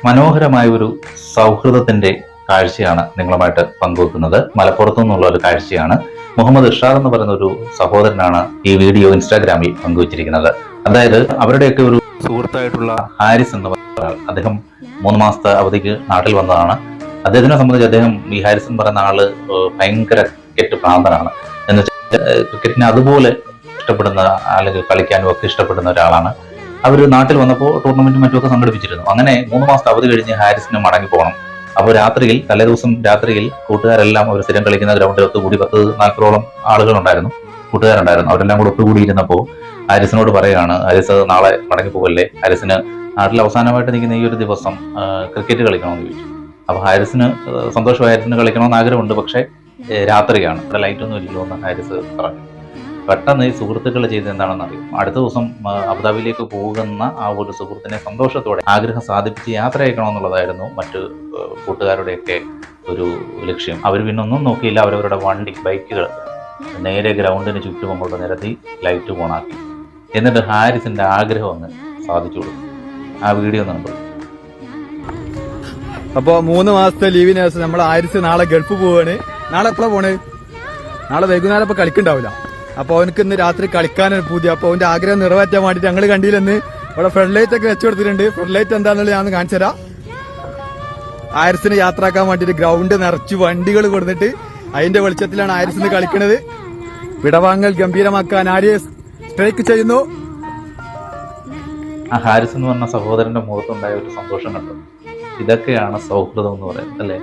മനോഹരമായ ഒരു സൗഹൃദത്തിന്റെ കാഴ്ചയാണ് നിങ്ങളുമായിട്ട് പങ്കുവെക്കുന്നത്. മലപ്പുറത്തു നിന്നുള്ള ഒരു കാഴ്ചയാണ്. മുഹമ്മദ് ഇർഷാദ് എന്ന് പറയുന്ന ഒരു സഹോദരനാണ് ഈ വീഡിയോ ഇൻസ്റ്റാഗ്രാമിൽ പങ്കുവച്ചിരിക്കുന്നത്. അതായത് അവരുടെയൊക്കെ ഒരു സുഹൃത്തായിട്ടുള്ള ഹാരിസ് എന്ന് പറയുന്ന ആൾ, അദ്ദേഹം 3 മാസത്തെ അവധിക്ക് നാട്ടിൽ വന്നതാണ്. അദ്ദേഹത്തിനെ സംബന്ധിച്ച് അദ്ദേഹം ഈ ഹാരിസ് എന്ന് പറയുന്ന ആള് ഭയങ്കര ക്രിക്കറ്റ് ഭ്രാന്തനാണ്. എന്ന് വെച്ചാൽ ക്രിക്കറ്റിനെ അതുപോലെ ഇഷ്ടപ്പെടുന്ന അല്ലെങ്കിൽ കളിക്കാനും ഒക്കെ ഇഷ്ടപ്പെടുന്ന ഒരാളാണ്. അവർ നാട്ടിൽ വന്നപ്പോൾ ടൂർണമെന്റും മറ്റുമൊക്കെ സംഘടിപ്പിച്ചിരുന്നു. അങ്ങനെ 3 മാസത്തെ അവധി കഴിഞ്ഞ് ഹാരിസിന് മടങ്ങി പോകണം. അപ്പോൾ രാത്രിയിൽ, തലേദിവസം രാത്രിയിൽ കൂട്ടുകാരെല്ലാം അവർ സ്ഥിരം കളിക്കുന്ന ഗ്രൗണ്ടിൽ ഒത്തുകൂടി 10-40ഓളം ആളുകളുണ്ടായിരുന്നു, കൂട്ടുകാരുണ്ടായിരുന്നു. അവരെല്ലാം കൂടെ ഒത്തുകൂടിയിരുന്നപ്പോൾ ഹാരിസിനോട് പറയുകയാണ്, ഹാരിസ് നാളെ മടങ്ങി പോകല്ലേ, ഹാരിസിന് നാട്ടിൽ അവസാനമായിട്ട് നിൽക്കുന്ന ഈ ഒരു ദിവസം ക്രിക്കറ്റ് കളിക്കണമെന്ന് ചോദിച്ചു. അപ്പോൾ ഹാരിസിന് സന്തോഷമായി, ഹാരിസിന് കളിക്കണമെന്ന് ആഗ്രഹമുണ്ട്, പക്ഷേ രാത്രിയാണ്, ഇവിടെ ലൈറ്റൊന്നും ഇല്ലല്ലോ എന്ന് ഹാരിസ് പറഞ്ഞു. പെട്ടെന്ന് ഈ സുഹൃത്തുക്കൾ ചെയ്ത് എന്താണെന്ന് അറിയും. അടുത്ത ദിവസം അബുദാബിയിലേക്ക് പോകുന്ന ആ ഒരു സുഹൃത്തിനെ സന്തോഷത്തോടെ ആഗ്രഹം സാധിപ്പിച്ച് യാത്ര അയക്കണമെന്നുള്ളതായിരുന്നു മറ്റു കൂട്ടുകാരുടെയൊക്കെ ഒരു ലക്ഷ്യം. അവർ പിന്നെ ഒന്നും നോക്കിയില്ല, അവരവരുടെ ബൈക്കുകൾ നേരെ ഗ്രൗണ്ടിന് ചുറ്റും അങ്ങോട്ട് നിരത്തി ലൈറ്റ് ഓണാക്കി. എന്നിട്ട് ഹാരിസിന്റെ ആഗ്രഹം ഒന്ന് സാധിച്ചു കൊടുക്കും. ആ വീഡിയോ നമ്മൾ അപ്പോൾ 3 മാസത്തെ ലീവിന് ശേഷം നമ്മൾ ഹാരിസ് നാളെ ഗൾഫ് പോവാണ്. നാളെ എപ്പോഴാണ് പോണേ? നാളെ വൈകുന്നേരം ഇപ്പൊ കളിക്കുണ്ടാവില്ല. അപ്പോൾ അവനക്ക് ഇന്ന് രാത്രി കളിക്കാനൊരു പൂതി. അപ്പോൾ അവന്റെ ആഗ്രഹം നിറവേറ്റാൻ വേണ്ടിയിട്ട് ഞങ്ങൾ കണ്ടില്ലെന്ന് ഇവിടെ ഫ്ലഡ് ലൈറ്റ് ഒക്കെ വെച്ചു കൊടുത്തിട്ടുണ്ട്. ഫ്ലഡ് ലൈറ്റ് എന്താണെന്നുള്ളത് ഞാൻ കാണിച്ചു തരാം. ഹാരിസിനെ യാത്രയാക്കാൻ വേണ്ടിയിട്ട് ഗ്രൗണ്ട് നിറച്ച് വണ്ടികൾ കൊടുത്തിട്ട് അതിന്റെ വെളിച്ചത്തിലാണ് ഹാരിസിന് കളിക്കുന്നത്. വിടവാങ്ങൽ ഗംഭീരമാക്കാൻ ഹാരിസ് സ്ട്രൈക്ക് ചെയ്യുന്നു. ആ ഹാരിസ് എന്ന് പറഞ്ഞ സഹോദരന്റെ മുഖത്തുണ്ടായ ഒരു സന്തോഷം കണ്ടു. ഇതൊക്കെയാണ് സൗഹൃദം എന്ന് പറയുന്നത്, അല്ലേ?